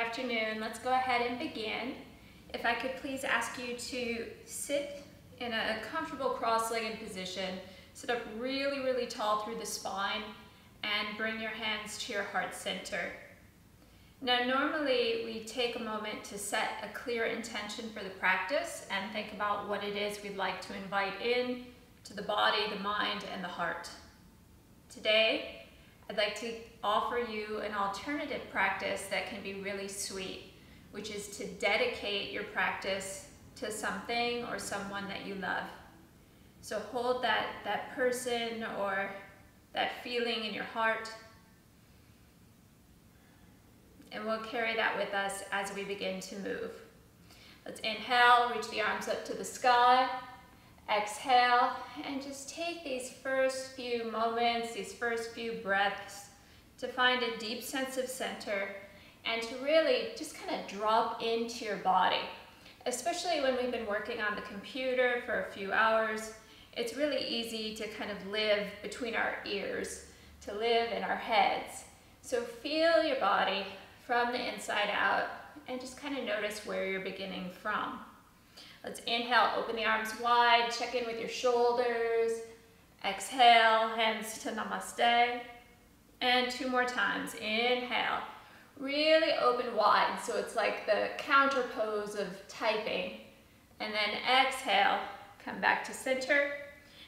afternoon. Let's go ahead and begin. If I could please ask you to sit in a comfortable cross-legged position, sit up really, really tall through the spine, and bring your hands to your heart center. Now, normally we take a moment to set a clear intention for the practice and think about what it is we'd like to invite in to the body, the mind, and the heart. Today, I'd like to offer you an alternative practice that can be really sweet, which is to dedicate your practice to something or someone that you love. So hold that person or that feeling in your heart, and we'll carry that with us as we begin to move. Let's inhale, reach the arms up to the sky. Exhale, and just take these first few moments, these first few breaths to find a deep sense of center and to really just kind of drop into your body. Especially when we've been working on the computer for a few hours, it's really easy to kind of live between our ears, to live in our heads. So feel your body from the inside out and just kind of notice where you're beginning from. Let's inhale, open the arms wide, check in with your shoulders. Exhale, hands to namaste. And two more times. Inhale, really open wide, so it's like the counter pose of typing. And then exhale, come back to center.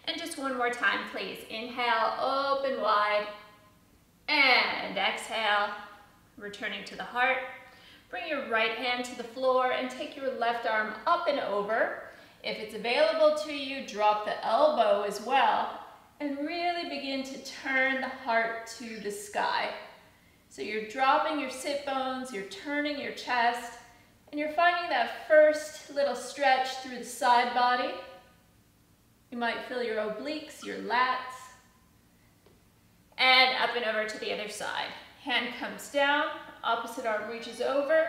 And just one more time, please. Inhale, open wide. And exhale, returning to the heart. Bring your right hand to the floor and take your left arm up and over. If it's available to you, drop the elbow as well and really begin to turn the heart to the sky. So you're dropping your sit bones, you're turning your chest, and you're finding that first little stretch through the side body. You might feel your obliques, your lats, and up and over to the other side. Hand comes down, opposite arm reaches over,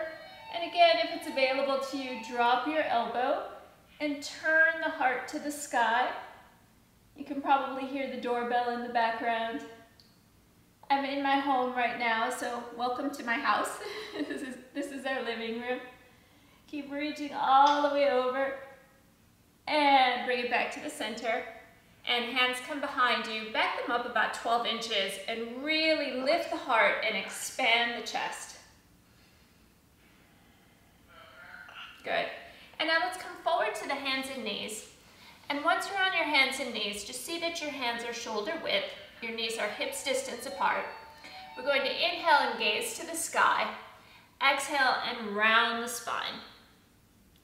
and again, if it's available to you, drop your elbow and turn the heart to the sky. You can probably hear the doorbell in the background. I'm in my home right now, so welcome to my house. This is our living room. Keep reaching all the way over and bring it back to the center. And hands come behind you, back them up about 12 inches and really lift the heart and expand the chest. Good. And now let's come forward to the hands and knees. And once you're on your hands and knees, just see that your hands are shoulder width, your knees are hips distance apart. We're going to inhale and gaze to the sky. Exhale and round the spine.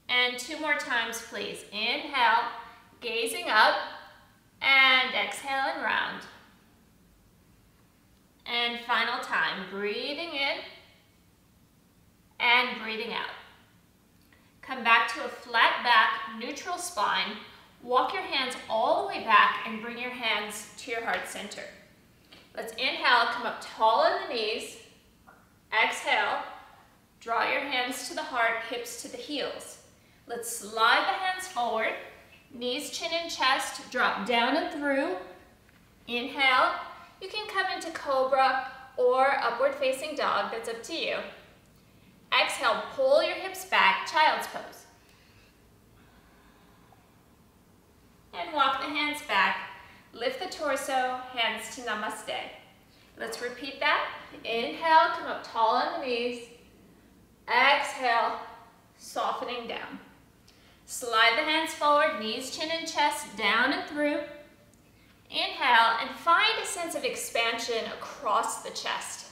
And two more times, please. Inhale, gazing up. And exhale and round. And final time, breathing in and breathing out. Come back to a flat back, neutral spine. Walk your hands all the way back and bring your hands to your heart center. Let's inhale, come up tall on the knees. Exhale, draw your hands to the heart, hips to the heels. Let's slide the hands forward. Knees, chin, and chest, drop down and through. Inhale. You can come into cobra or upward facing dog, that's up to you. Exhale, pull your hips back, child's pose. And walk the hands back. Lift the torso, hands to namaste. Let's repeat that. Inhale, come up tall on the knees. Exhale, softening down. Slide the hands forward, knees, chin, and chest, down and through. Inhale, and find a sense of expansion across the chest.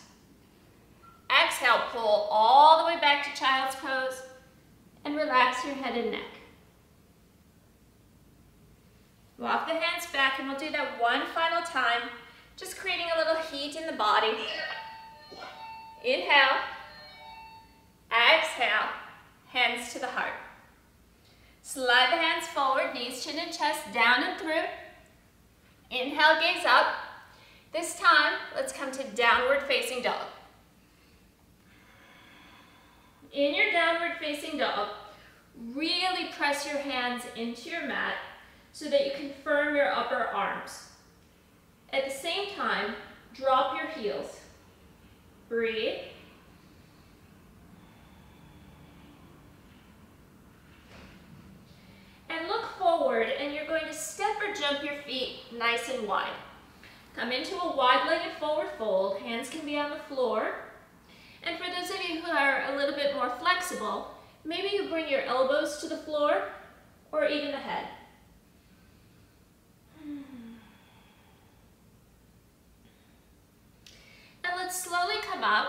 Exhale, pull all the way back to child's pose, and relax your head and neck. Walk the hands back, and we'll do that one final time, just creating a little heat in the body. Inhale. Exhale, hands to the heart. Slide the hands forward, knees, chin, and chest, down and through. Inhale, gaze up. This time, let's come to downward facing dog. In your downward facing dog, really press your hands into your mat so that you can firm your upper arms. At the same time, drop your heels. Breathe. jump your feet nice and wide. Come into a wide-legged forward fold. Hands can be on the floor. And for those of you who are a little bit more flexible, maybe you bring your elbows to the floor or even the head. Now let's slowly come up.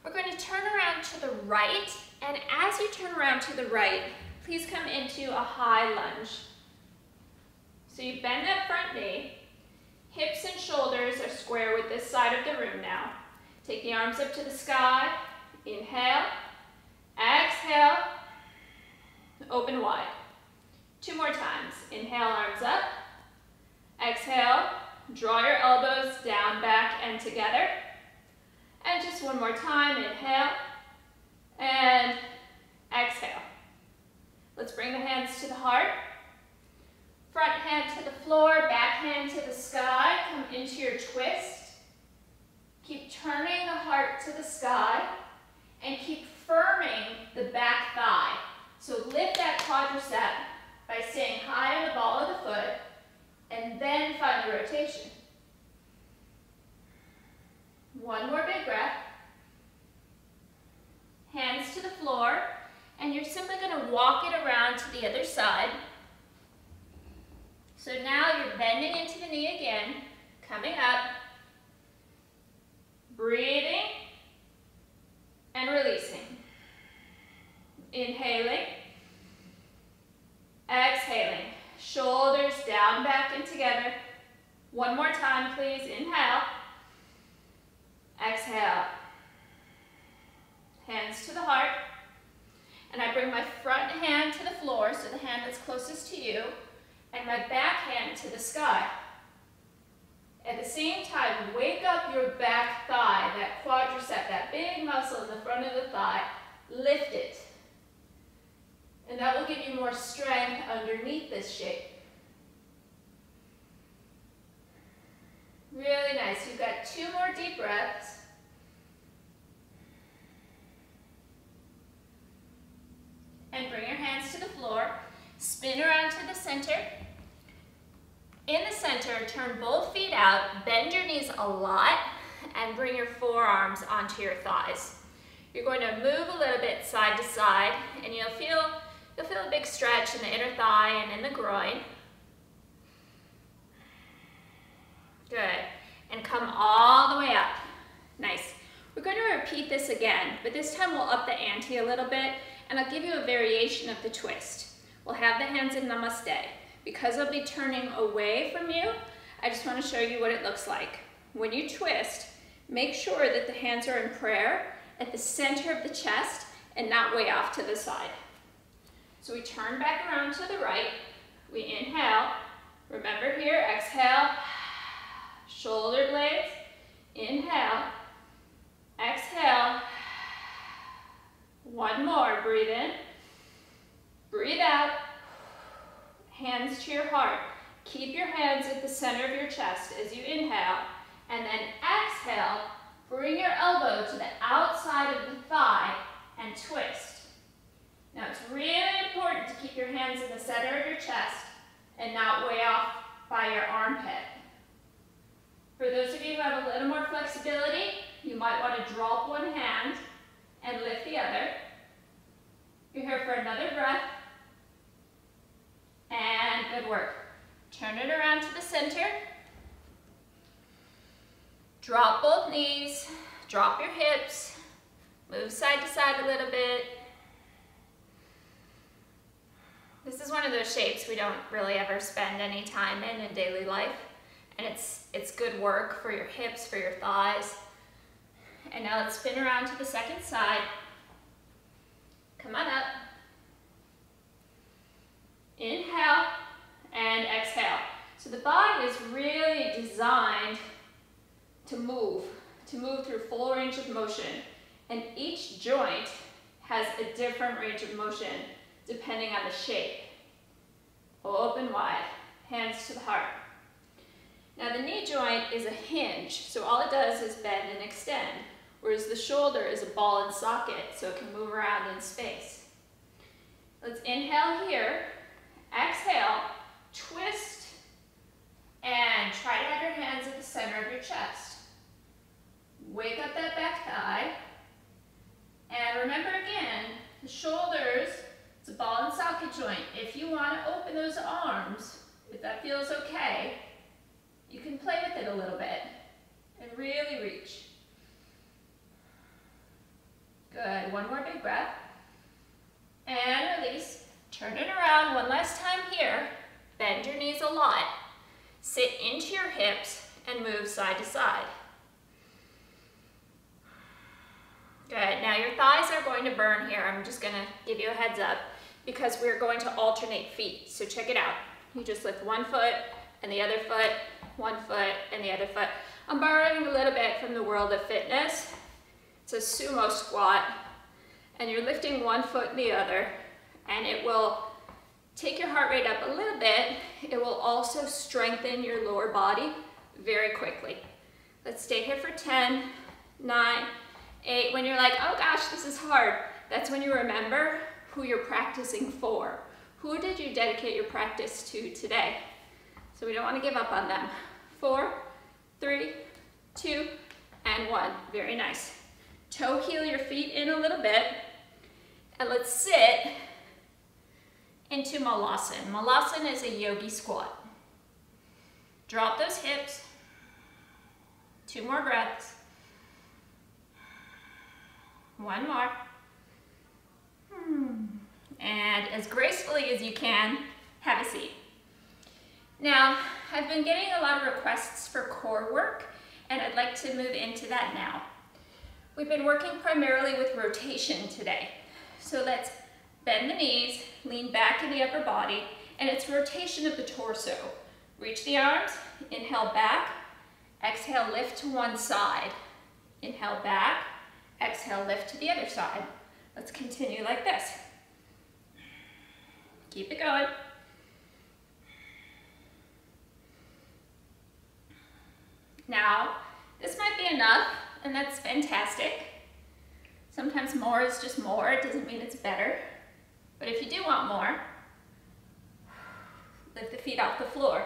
We're going to turn around to the right, and as you turn around to the right, please come into a high lunge. So you bend that front knee, hips and shoulders are square with this side of the room now. Take the arms up to the sky, inhale, exhale, open wide. 2 more times, inhale, arms up, exhale, draw your elbows down, back, and together. And just 1 more time, inhale, and exhale. Let's bring the hands to the heart. Front hand to the floor, back hand to the sky. Come into your twist. Keep turning the heart to the sky and keep firming the back thigh. So lift that quadricep by staying high on the ball of the foot and then find the rotation. 1 more big breath. Hands to the floor, and you're simply going to walk it around to the other side. So now you're bending into the knee again, coming up, breathing, and releasing. Inhaling, exhaling, shoulders down, back, and together. 1 more time, please. Inhale, exhale. Hands to the heart. And I bring my front hand to the floor, so the hand that's closest to you, and my back hand to the sky. At the same time, wake up your back thigh, that quadricep, that big muscle in the front of the thigh. Lift it. And that will give you more strength underneath this shape. Really nice. You've got 2 more deep breaths. And bring your hands to the floor. Spin around to the center. In the center, turn both feet out, bend your knees a lot, and bring your forearms onto your thighs. You're going to move a little bit side to side, and you'll feel a big stretch in the inner thigh and in the groin. Good. And come all the way up. Nice. We're going to repeat this again, but this time we'll up the ante a little bit, and I'll give you a variation of the twist. We'll have the hands in Namaste. Because I'll be turning away from you, I just want to show you what it looks like. When you twist, make sure that the hands are in prayer at the center of the chest and not way off to the side. So we turn back around to the right. We inhale. Remember here, exhale. Shoulder blades. Inhale. Exhale. 1 more. Breathe in. Breathe out. Hands to your heart. Keep your hands at the center of your chest as you inhale, and then exhale, bring your elbow to the outside of the thigh and twist. Now it's really important to keep your hands in the center of your chest and not way off by your armpit. For those of you who have a little more flexibility, you might want to drop 1 hand and lift the other. You're here for another breath. And good work. Turn it around to the center. Drop both knees. Drop your hips. Move side to side a little bit. This is one of those shapes we don't really ever spend any time in daily life. And it's good work for your hips, for your thighs. And now let's spin around to the second side. Come on up. Inhale and exhale. So the body is really designed to move through full range of motion. And each joint has a different range of motion depending on the shape. Open wide, hands to the heart. Now the knee joint is a hinge, so all it does is bend and extend, whereas the shoulder is a ball and socket, so it can move around in space. Let's inhale here. Exhale, twist And try to have your hands at the center of your chest. Wake up that back thigh. And remember again, the shoulders, it's a ball and socket joint. If you want to open those arms, if that feels okay, you can play with it a little bit and really reach. Good, one more big breath. And release. Turn it around one last time here. Bend your knees a lot. Sit into your hips and move side to side. Good, now your thighs are going to burn here. I'm just gonna give you a heads up because we're going to alternate feet. So check it out. You just lift one foot and the other foot, one foot and the other foot. I'm borrowing a little bit from the world of fitness. It's a sumo squat and you're lifting one foot and the other and it will take your heart rate up a little bit. It will also strengthen your lower body very quickly. Let's stay here for 10, 9, 8. When you're like, oh gosh, this is hard, that's when you remember who you're practicing for. Who did you dedicate your practice to today? So we don't want to give up on them. 4, 3, 2, and 1. Very nice. Toe heel your feet in a little bit. And let's sit into Malasana. Malasana is a yogi squat. Drop those hips. 2 more breaths. 1 more. And as gracefully as you can, have a seat. Now, I've been getting a lot of requests for core work, and I'd like to move into that now. We've been working primarily with rotation today. So let's bend the knees, lean back in the upper body, and it's rotation of the torso. Reach the arms, inhale back, exhale, lift to one side. Inhale back, exhale, lift to the other side. Let's continue like this. Keep it going. Now, this might be enough, and that's fantastic. Sometimes more is just more. It doesn't mean it's better. But if you do want more, lift the feet off the floor.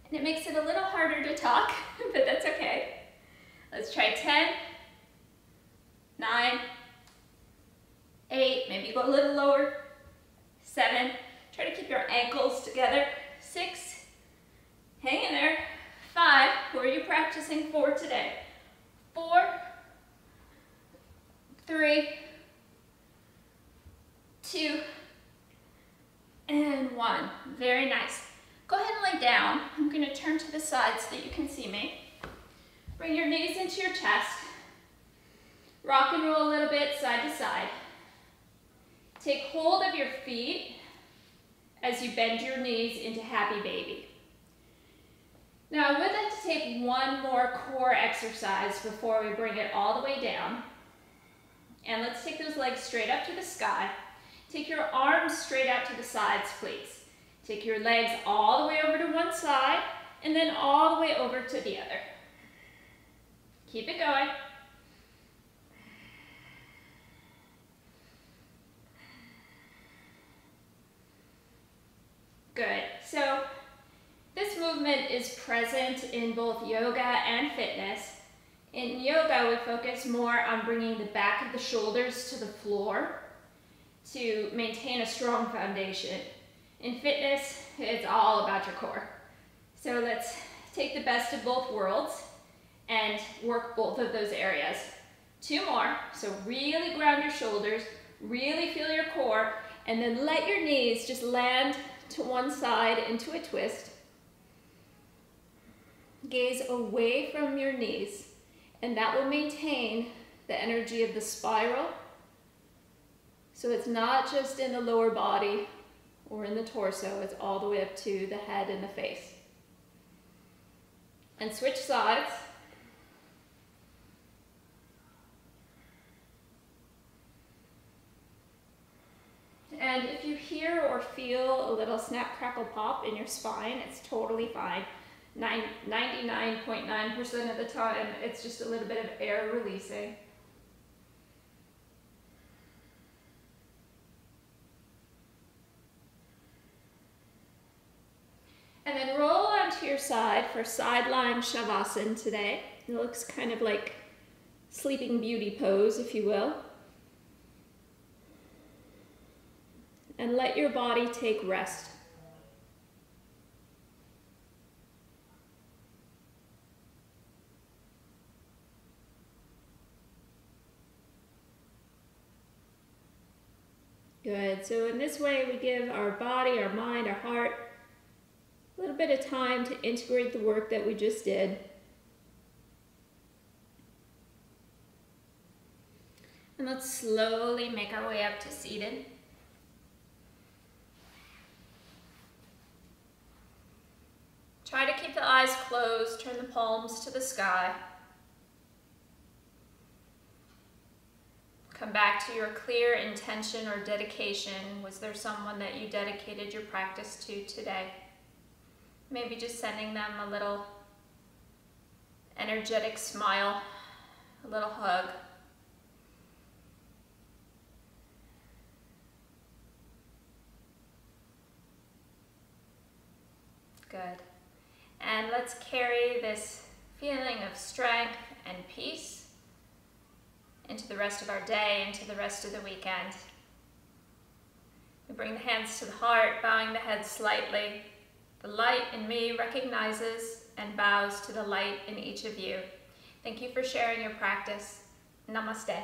And it makes it a little harder to talk, but that's okay. Let's try 10, 9, 8, maybe go a little lower, 7, try to keep your ankles together, 6, hang in there, 5, who are you practicing for today? 4, 3, 2, and 1. Very nice. Go ahead and lay down. I'm going to turn to the side so that you can see me. Bring your knees into your chest. Rock and roll a little bit side to side. Take hold of your feet as you bend your knees into happy baby. Now I would like to take one more core exercise before we bring it all the way down. And let's take those legs straight up to the sky. Take your arms straight out to the sides, please. Take your legs all the way over to one side and then all the way over to the other. Keep it going. Good. So this movement is present in both yoga and fitness. In yoga, we focus more on bringing the back of the shoulders to the floor to maintain a strong foundation. In fitness, it's all about your core. So let's take the best of both worlds and work both of those areas. 2 more. So really ground your shoulders, really feel your core, and then let your knees just land to one side into a twist. Gaze away from your knees, and that will maintain the energy of the spiral. So it's not just in the lower body or in the torso, it's all the way up to the head and the face. And switch sides. And if you hear or feel a little snap, crackle, pop in your spine, it's totally fine. 99.9% of the time, it's just a little bit of air releasing. And then your side for side lying Shavasana today. It looks kind of like Sleeping Beauty pose, if you will. And let your body take rest. Good. So in this way, we give our body, our mind, our heart a little bit of time to integrate the work that we just did. And let's slowly make our way up to seated. Try to keep the eyes closed, turn the palms to the sky. Come back to your clear intention or dedication. Was there someone that you dedicated your practice to today? Maybe just sending them a little energetic smile, a little hug. Good. And let's carry this feeling of strength and peace into the rest of our day, into the rest of the weekend. We bring the hands to the heart, bowing the head slightly. The light in me recognizes and bows to the light in each of you. Thank you for sharing your practice. Namaste.